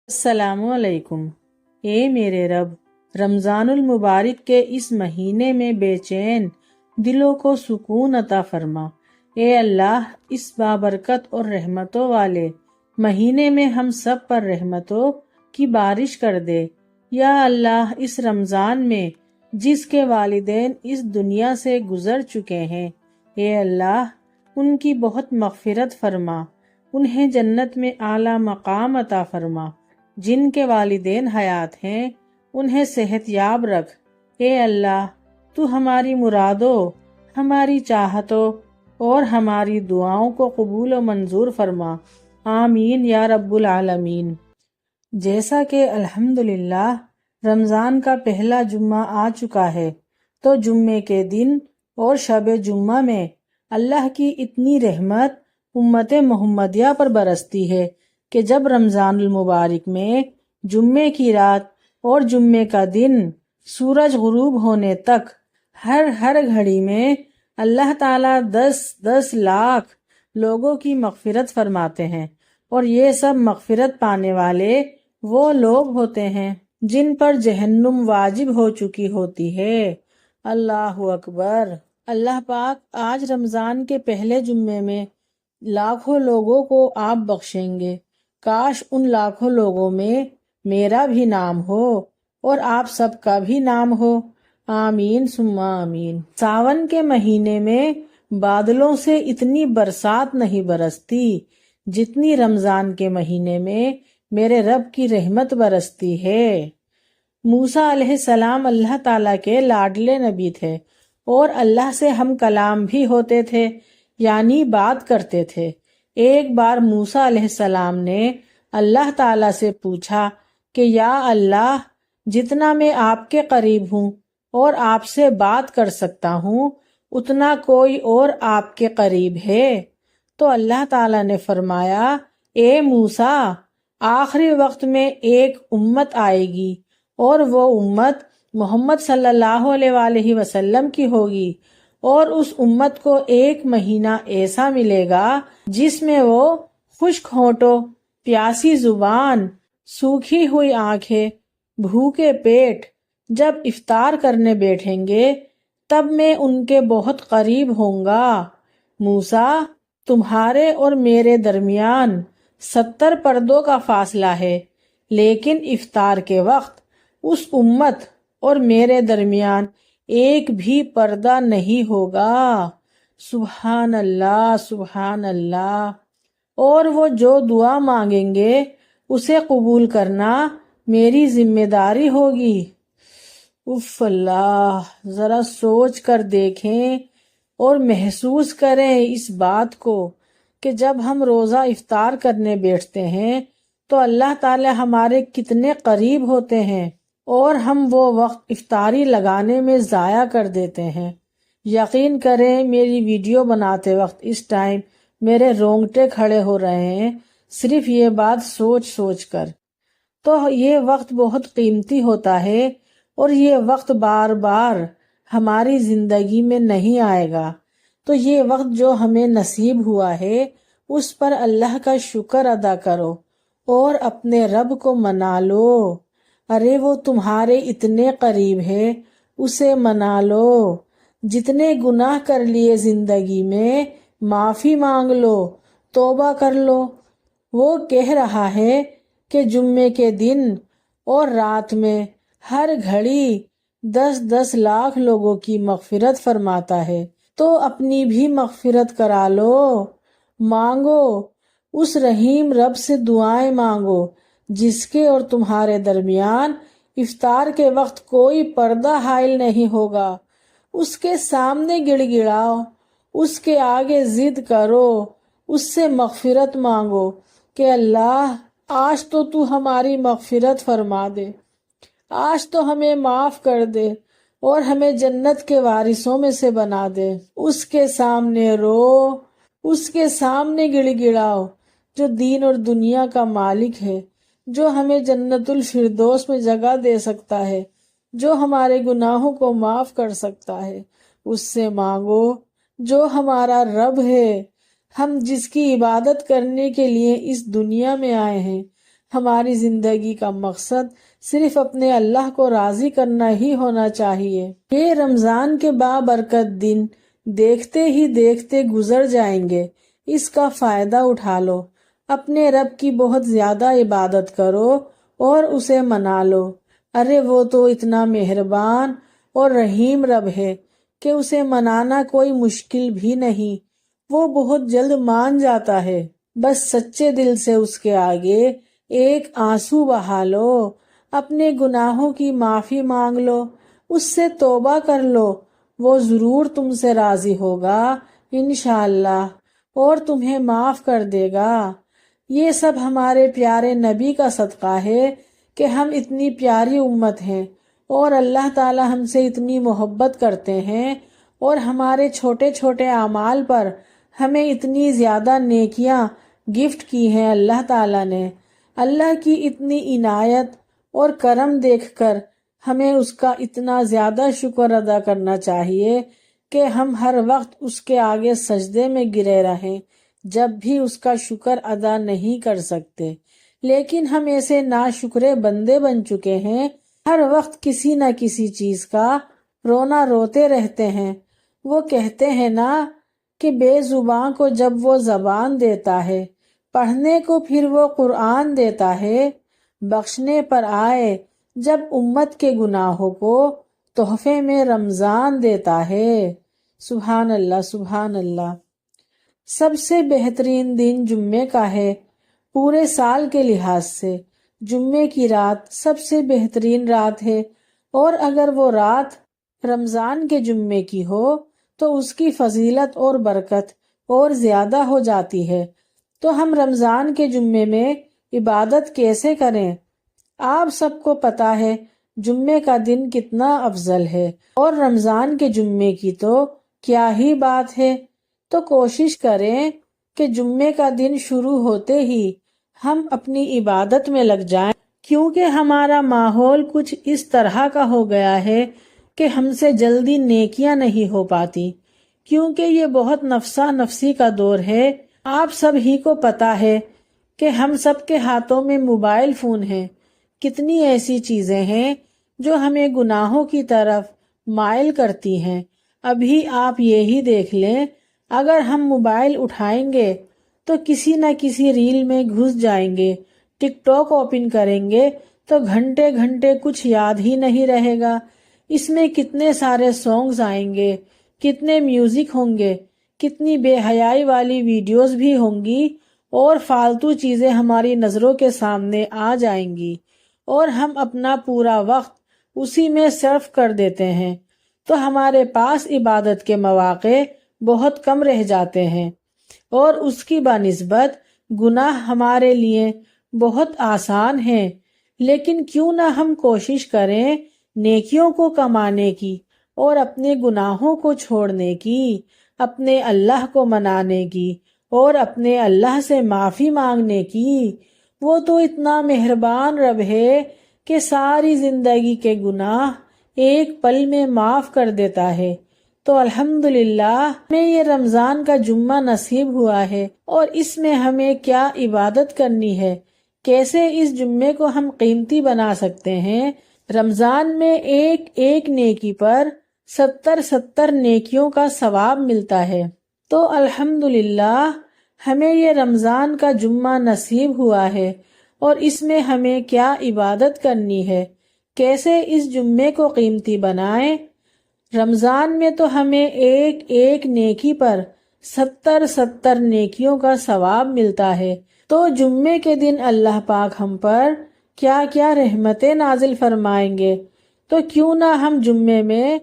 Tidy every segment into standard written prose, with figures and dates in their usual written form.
السلام علیکم۔ اے میرے رب، رمضان المبارک کے اس مہینے میں بے چین دلوں کو سکون عطا فرما۔ اے اللہ، اس بابرکت اور رحمتوں والے مہینے میں ہم سب پر رحمتوں کی بارش کر دے۔ یا اللہ، اس رمضان میں جس کے والدین اس دنیا سے گزر چکے ہیں، اے اللہ ان کی بہت مغفرت فرما، انہیں جنت میں اعلیٰ مقام عطا فرما۔ جن کے والدین حیات ہیں انہیں صحت یاب رکھ۔ اے اللہ، تو ہماری مرادوں، ہماری چاہتوں اور ہماری دعاؤں کو قبول و منظور فرما۔ آمین یا رب العالمین۔ جیسا کہ الحمدللہ رمضان کا پہلا جمعہ آ چکا ہے، تو جمعے کے دن اور شب جمعہ میں اللہ کی اتنی رحمت امت محمدیہ پر برستی ہے کہ جب رمضان المبارک میں جمعے کی رات اور جمعے کا دن سورج غروب ہونے تک ہر گھڑی میں اللہ تعالیٰ 10 لاکھ لوگوں کی مغفرت فرماتے ہیں، اور یہ سب مغفرت پانے والے وہ لوگ ہوتے ہیں جن پر جہنم واجب ہو چکی ہوتی ہے۔ اللہ اکبر۔ اللہ پاک آج رمضان کے پہلے جمعے میں لاکھوں لوگوں کو آپ بخشیں گے۔ کاش ان لاکھوں لوگوں میں میرا بھی نام ہو اور آپ سب کا بھی نام ہو۔ آمین ثم آمین۔ ساون کے مہینے میں بادلوں سے اتنی برسات نہیں برستی جتنی رمضان کے مہینے میں میرے رب کی رحمت برستی ہے۔ موسیٰ علیہ السلام اللہ تعالیٰ کے لاڈلے نبی تھے اور اللہ سے ہم کلام بھی ہوتے تھے، یعنی بات کرتے تھے۔ ایک بار موسیٰ علیہ السلام نے اللہ تعالیٰ سے پوچھا کہ یا اللہ، جتنا میں آپ کے قریب ہوں اور آپ سے بات کر سکتا ہوں اتنا کوئی اور آپ کے قریب ہے؟ تو اللہ تعالیٰ نے فرمایا، اے موسیٰ، آخری وقت میں ایک امت آئے گی اور وہ امت محمد صلی اللہ علیہ وآلہ وسلم کی ہوگی، اور اس امت کو ایک مہینہ ایسا ملے گا جس میں وہ خشک ہونٹوں، پیاسی زبان، سوکھی ہوئی آنکھیں، بھوکے پیٹ جب افطار کرنے بیٹھیں گے تب میں ان کے بہت قریب ہوں گا۔ موسیٰ، تمہارے اور میرے درمیان 70 پردوں کا فاصلہ ہے، لیکن افطار کے وقت اس امت اور میرے درمیان ایک بھی پردہ نہیں ہوگا۔ سبحان اللہ، سبحان اللہ۔ اور وہ جو دعا مانگیں گے اسے قبول کرنا میری ذمہ داری ہوگی۔ اف اللہ، ذرا سوچ کر دیکھیں اور محسوس کریں اس بات کو کہ جب ہم روزہ افطار کرنے بیٹھتے ہیں تو اللہ تعالی ہمارے کتنے قریب ہوتے ہیں، اور ہم وہ وقت افطاری لگانے میں ضائع کر دیتے ہیں۔ یقین کریں میری ویڈیو بناتے وقت اس ٹائم میرے رونگٹے کھڑے ہو رہے ہیں صرف یہ بات سوچ کر۔ تو یہ وقت بہت قیمتی ہوتا ہے اور یہ وقت بار بار ہماری زندگی میں نہیں آئے گا، تو یہ وقت جو ہمیں نصیب ہوا ہے اس پر اللہ کا شکر ادا کرو اور اپنے رب کو منا لو۔ ارے وہ تمہارے اتنے قریب ہے، اسے منا لو۔ جتنے گناہ کر لیے زندگی میں معافی مانگ لو، توبہ کر لو۔ وہ کہہ رہا ہے کہ جمعے کے دن اور رات میں ہر گھڑی 10 لاکھ لوگوں کی مغفرت فرماتا ہے، تو اپنی بھی مغفرت کرا لو۔ مانگو، اس رحیم رب سے دعائیں مانگو جس کے اور تمہارے درمیان افطار کے وقت کوئی پردہ حائل نہیں ہوگا۔ اس کے سامنے گڑ گڑاؤ، اس کے آگے ضد کرو، اس سے مغفرت مانگو کہ اللہ آج تو ہماری مغفرت فرما دے، آج تو ہمیں معاف کر دے اور ہمیں جنت کے وارثوں میں سے بنا دے۔ اس کے سامنے رو، اس کے سامنے گڑ گڑاؤ جو دین اور دنیا کا مالک ہے، جو ہمیں جنت الفردوس میں جگہ دے سکتا ہے، جو ہمارے گناہوں کو معاف کر سکتا ہے۔ اس سے مانگو جو ہمارا رب ہے، ہم جس کی عبادت کرنے کے لیے اس دنیا میں آئے ہیں، ہماری زندگی کا مقصد صرف اپنے اللہ کو راضی کرنا ہی ہونا چاہیے۔ یہ رمضان کے بابرکت دن دیکھتے ہی دیکھتے گزر جائیں گے، اس کا فائدہ اٹھا لو، اپنے رب کی بہت زیادہ عبادت کرو اور اسے منا لو۔ ارے وہ تو اتنا مہربان اور رحیم رب ہے کہ اسے منانا کوئی مشکل بھی نہیں، وہ بہت جلد مان جاتا ہے۔ بس سچے دل سے اس کے آگے ایک آنسو بہا لو، اپنے گناہوں کی معافی مانگ لو، اس سے توبہ کر لو، وہ ضرور تم سے راضی ہوگا انشاءاللہ اور تمہیں معاف کر دے گا۔ یہ سب ہمارے پیارے نبی کا صدقہ ہے کہ ہم اتنی پیاری امت ہیں اور اللہ تعالی ہم سے اتنی محبت کرتے ہیں اور ہمارے چھوٹے چھوٹے اعمال پر ہمیں اتنی زیادہ نیکیاں گفٹ کی ہیں اللہ تعالی نے۔ اللہ کی اتنی عنایت اور کرم دیکھ کر ہمیں اس کا اتنا زیادہ شکر ادا کرنا چاہیے کہ ہم ہر وقت اس کے آگے سجدے میں گرے رہیں جب بھی اس کا شکر ادا نہیں کر سکتے۔ لیکن ہم ایسے ناشکرے بندے بن چکے ہیں، ہر وقت کسی نہ کسی چیز کا رونا روتے رہتے ہیں۔ وہ کہتے ہیں نا کہ بے زباں کو جب وہ زبان دیتا ہے، پڑھنے کو پھر وہ قرآن دیتا ہے، بخشنے پر آئے جب امت کے گناہوں کو تحفے میں رمضان دیتا ہے۔ سبحان اللہ سبحان اللہ۔ سب سے بہترین دن جمعے کا ہے، پورے سال کے لحاظ سے جمعے کی رات سب سے بہترین رات ہے، اور اگر وہ رات رمضان کے جمعے کی ہو تو اس کی فضیلت اور برکت اور زیادہ ہو جاتی ہے۔ تو ہم رمضان کے جمعے میں عبادت کیسے کریں؟ آپ سب کو پتا ہے جمعے کا دن کتنا افضل ہے، اور رمضان کے جمعے کی تو کیا ہی بات ہے۔ تو کوشش کریں کہ جمعے کا دن شروع ہوتے ہی ہم اپنی عبادت میں لگ جائیں، کیونکہ ہمارا ماحول کچھ اس طرح کا ہو گیا ہے کہ ہم سے جلدی نیکیاں نہیں ہو پاتی، کیونکہ یہ بہت نفسا نفسی کا دور ہے۔ آپ سب ہی کو پتا ہے کہ ہم سب کے ہاتھوں میں موبائل فون ہیں، کتنی ایسی چیزیں ہیں جو ہمیں گناہوں کی طرف مائل کرتی ہیں۔ ابھی آپ یہی دیکھ لیں، اگر ہم موبائل اٹھائیں گے تو کسی نہ کسی ریل میں گھس جائیں گے، ٹک ٹاک اوپن کریں گے تو گھنٹے گھنٹے کچھ یاد ہی نہیں رہے گا۔ اس میں کتنے سارے سانگز آئیں گے، کتنے میوزک ہوں گے، کتنی بے حیائی والی ویڈیوز بھی ہوں گی، اور فالتو چیزیں ہماری نظروں کے سامنے آ جائیں گی، اور ہم اپنا پورا وقت اسی میں صرف کر دیتے ہیں، تو ہمارے پاس عبادت کے مواقع بہت کم رہ جاتے ہیں، اور اس کی بنسبت گناہ ہمارے لیے بہت آسان ہیں۔ لیکن کیوں نہ ہم کوشش کریں نیکیوں کو کمانے کی اور اپنے گناہوں کو چھوڑنے کی، اپنے اللہ کو منانے کی اور اپنے اللہ سے معافی مانگنے کی۔ وہ تو اتنا مہربان رب ہے کہ ساری زندگی کے گناہ ایک پل میں معاف کر دیتا ہے۔ تو الحمدللہ ہمیں یہ رمضان کا جمعہ نصیب ہوا ہے، اور اس میں ہمیں کیا عبادت کرنی ہے، کیسے اس جمعے کو ہم قیمتی بنا سکتے ہیں۔ رمضان میں ایک ایک نیکی پر 70 نیکیوں کا ثواب ملتا ہے۔ تو الحمدللہ ہمیں یہ رمضان کا جمعہ نصیب ہوا ہے، اور اس میں ہمیں کیا عبادت کرنی ہے، کیسے اس جمعے کو قیمتی بنائیں۔ رمضان میں تو ہمیں ایک ایک نیکی پر 70 نیکیوں کا ثواب ملتا ہے۔ تو جمعے کے دن اللہ پاک ہم پر کیا کیا رحمتیں نازل فرمائیں گے، تو کیوں نہ ہم جمعے میں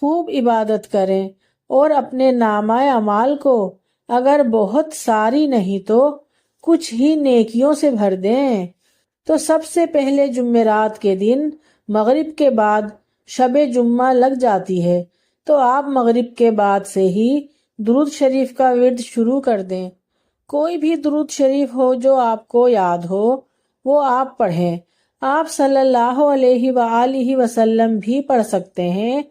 خوب عبادت کریں اور اپنے نامہ اعمال کو اگر بہت ساری نہیں تو کچھ ہی نیکیوں سے بھر دیں۔ تو سب سے پہلے جمعرات کے دن مغرب کے بعد شب جمعہ لگ جاتی ہے، تو آپ مغرب کے بعد سے ہی درود شریف کا ورد شروع کر دیں۔ کوئی بھی درود شریف ہو جو آپ کو یاد ہو وہ آپ پڑھیں۔ آپ صلی اللہ علیہ وآلہ وسلم بھی پڑھ سکتے ہیں،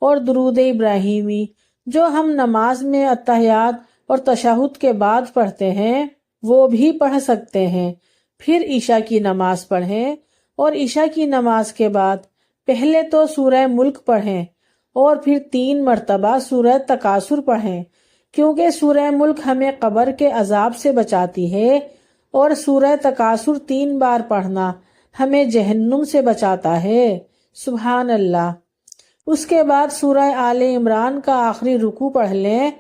اور درود ابراہیمی جو ہم نماز میں اتحیات اور تشہد کے بعد پڑھتے ہیں وہ بھی پڑھ سکتے ہیں۔ پھر عشاء کی نماز پڑھیں، اور عشاء کی نماز کے بعد پہلے تو سورہ ملک پڑھیں اور پھر 3 مرتبہ سورہ تکاثر پڑھیں، کیونکہ سورہ ملک ہمیں قبر کے عذاب سے بچاتی ہے، اور سورہ تکاثر 3 بار پڑھنا ہمیں جہنم سے بچاتا ہے۔ سبحان اللہ۔ اس کے بعد سورہ آل عمران کا آخری رکوع پڑھ لیں،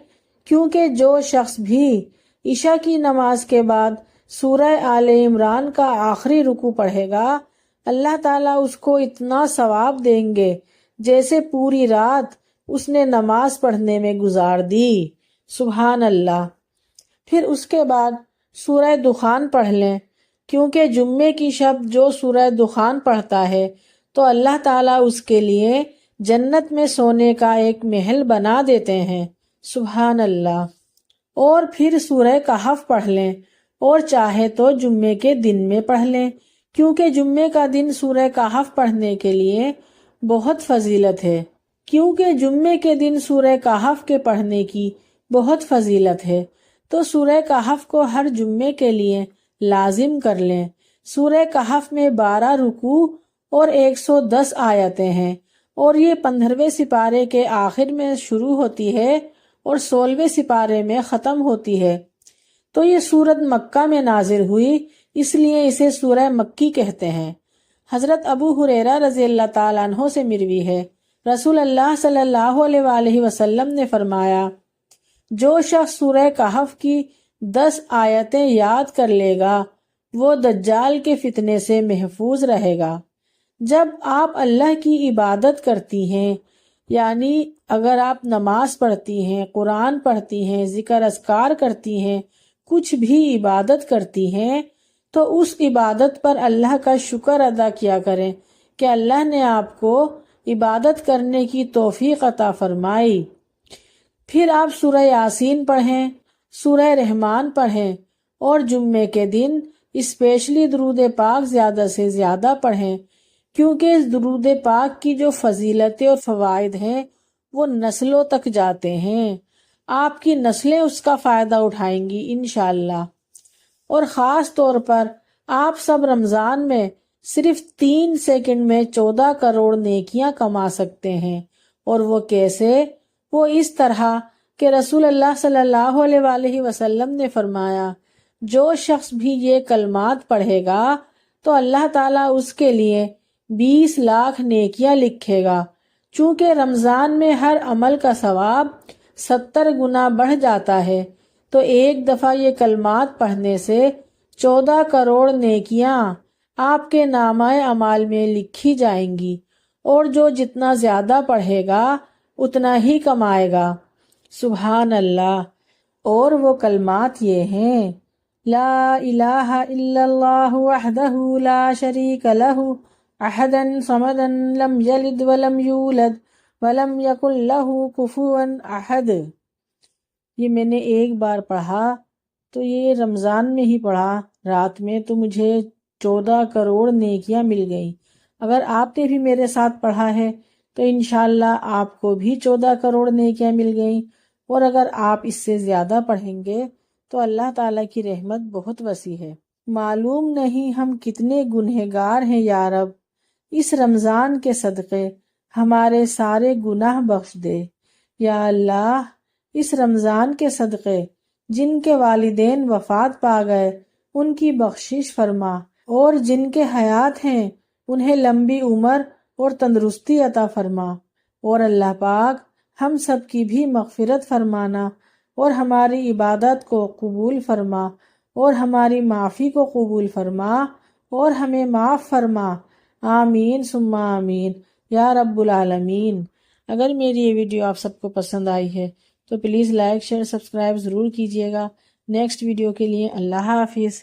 کیونکہ جو شخص بھی عشاء کی نماز کے بعد سورہ آل عمران کا آخری رکوع پڑھے گا، اللہ تعالیٰ اس کو اتنا ثواب دیں گے جیسے پوری رات اس نے نماز پڑھنے میں گزار دی۔ سبحان اللہ۔ پھر اس کے بعد سورہ دخان پڑھ لیں، کیونکہ جمعے کی شب جو سورہ دخان پڑھتا ہے تو اللہ تعالیٰ اس کے لیے جنت میں سونے کا ایک محل بنا دیتے ہیں۔ سبحان اللہ۔ اور پھر سورہ کہف پڑھ لیں، اور چاہے تو جمعے کے دن میں پڑھ لیں، کیونکہ جمعے کا دن سورہ کہف پڑھنے کے لیے بہت فضیلت ہے، کیونکہ جمعے کے دن سورہ کہف کے پڑھنے کی بہت فضیلت ہے، تو سورہ کہف کو ہر جمعے کے لیے لازم کر لیں۔ سورہ کہف میں 12 رکوع اور 110 آیتیں ہیں، اور یہ 15ویں سپارے کے آخر میں شروع ہوتی ہے اور 16ویں سپارے میں ختم ہوتی ہے۔ تو یہ سورت مکہ میں نازل ہوئی، اس لیے اسے سورہ مکی کہتے ہیں۔ حضرت ابو ہریرہ رضی اللہ تعالیٰ عنہ سے مروی ہے، رسول اللہ صلی اللہ علیہ وآلہ وسلم نے فرمایا، جو شخص سورہ کہف کی 10 آیتیں یاد کر لے گا وہ دجال کے فتنے سے محفوظ رہے گا۔ جب آپ اللہ کی عبادت کرتی ہیں، یعنی اگر آپ نماز پڑھتی ہیں، قرآن پڑھتی ہیں، ذکر اذکار کرتی ہیں، کچھ بھی عبادت کرتی ہیں، تو اس عبادت پر اللہ کا شکر ادا کیا کریں کہ اللہ نے آپ کو عبادت کرنے کی توفیق عطا فرمائی۔ پھر آپ سورہ یاسین پڑھیں، سورہ رحمان پڑھیں، اور جمعے کے دن اسپیشلی درود پاک زیادہ سے زیادہ پڑھیں، کیونکہ اس درود پاک کی جو فضیلتیں اور فوائد ہیں وہ نسلوں تک جاتے ہیں، آپ کی نسلیں اس کا فائدہ اٹھائیں گی انشاءاللہ۔ اور خاص طور پر آپ سب رمضان میں صرف 3 سیکنڈ میں 14 کروڑ نیکیاں کما سکتے ہیں، اور وہ کیسے؟ وہ اس طرح کہ رسول اللہ صلی اللہ علیہ وآلہ وسلم نے فرمایا، جو شخص بھی یہ کلمات پڑھے گا تو اللہ تعالیٰ اس کے لیے 20 لاکھ نیکیاں لکھے گا، چونکہ رمضان میں ہر عمل کا ثواب 70 گنا بڑھ جاتا ہے، تو ایک دفعہ یہ کلمات پڑھنے سے 14 کروڑ نیکیاں آپ کے نامہ اعمال میں لکھی جائیں گی، اور جو جتنا زیادہ پڑھے گا اتنا ہی کمائے گا۔ سبحان اللہ۔ اور وہ کلمات یہ ہیں، لا الہ الا اللہ وحدہ لا شریک لہ احدا صمدا لم یلد ولم یولد ولم یکن لہ کفوا احد۔ یہ میں نے ایک بار پڑھا، تو یہ رمضان میں ہی پڑھا رات میں، تو مجھے 14 کروڑ نیکیاں مل گئیں۔ اگر آپ نے بھی میرے ساتھ پڑھا ہے تو انشاءاللہ آپ کو بھی 14 کروڑ نیکیاں مل گئیں، اور اگر آپ اس سے زیادہ پڑھیں گے تو اللہ تعالیٰ کی رحمت بہت وسیع ہے۔ معلوم نہیں ہم کتنے گنہگار ہیں، یا رب اس رمضان کے صدقے ہمارے سارے گناہ بخش دے۔ یا اللہ اس رمضان کے صدقے جن کے والدین وفات پا گئے ان کی بخشش فرما، اور جن کے حیات ہیں انہیں لمبی عمر اور تندرستی عطا فرما، اور اللہ پاک ہم سب کی بھی مغفرت فرمانا، اور ہماری عبادت کو قبول فرما، اور ہماری معافی کو قبول فرما، اور ہمیں معاف فرما۔ آمین ثم آمین یا رب العالمین۔ اگر میری یہ ویڈیو آپ سب کو پسند آئی ہے تو پلیز لائک، شیئر، سبسکرائب ضرور کیجیے گا۔ نیکسٹ ویڈیو کے لیے اللہ حافظ۔